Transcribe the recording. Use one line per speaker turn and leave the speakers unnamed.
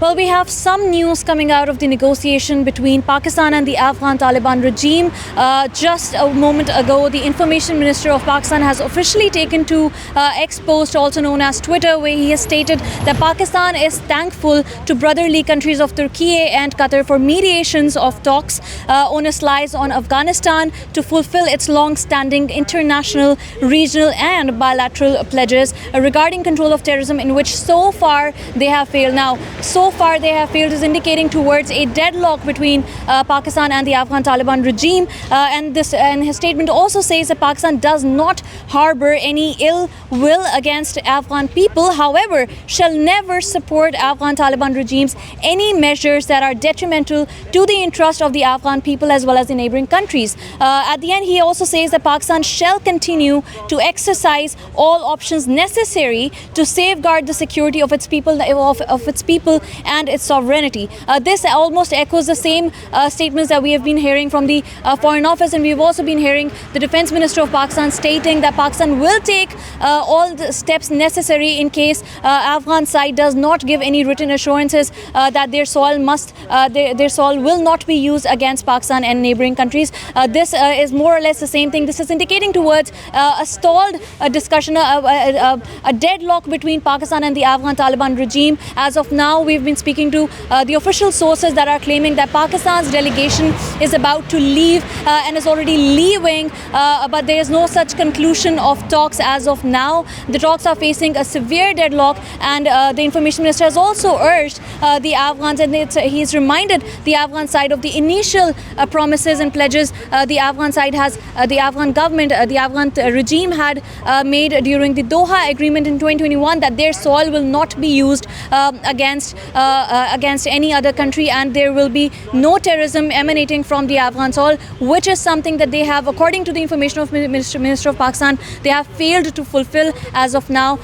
Well, we have some news coming out of the negotiation between Pakistan and the Afghan Taliban regime. Just a moment ago, the Information Minister of Pakistan has officially taken to X post, also known as Twitter, where he has stated that Pakistan is thankful to brotherly countries of Turkey and Qatar for mediations of talks on a slice on Afghanistan to fulfill its long-standing international, regional and bilateral pledges regarding control of terrorism, in which so far they have failed. Now, so far they have failed is indicating towards a deadlock between Pakistan and the Afghan Taliban regime, and his statement also says that Pakistan does not harbor any ill will against Afghan people, however shall never support Afghan Taliban regimes any measures that are detrimental to the interest of the Afghan people as well as the neighboring countries. At the end, he also says that Pakistan shall continue to exercise all options necessary to safeguard the security of its people and its sovereignty. This almost echoes the same statements that we have been hearing from the Foreign Office, and we've also been hearing the Defense Minister of Pakistan stating that Pakistan will take all the steps necessary in case Afghan side does not give any written assurances that their soil will not be used against Pakistan and neighboring countries. This is more or less the same thing. This is indicating towards a stalled discussion, a deadlock between Pakistan and the Afghan Taliban regime. As of now, we've been speaking to the official sources that are claiming that Pakistan's delegation is about to leave and is already leaving, but there is no such conclusion of talks as of now. The talks are facing a severe deadlock, and the Information Minister has also urged the Afghans, and he's reminded the Afghan side of the initial promises and pledges the Afghan side has, the Afghan government, the Afghan regime had made during the Doha Agreement in 2021, that their soil will not be used against any other country, and there will be no terrorism emanating from the Afghan soil, which is something that they have, according to the Information of Minister of Pakistan, they have failed to fulfill as of now.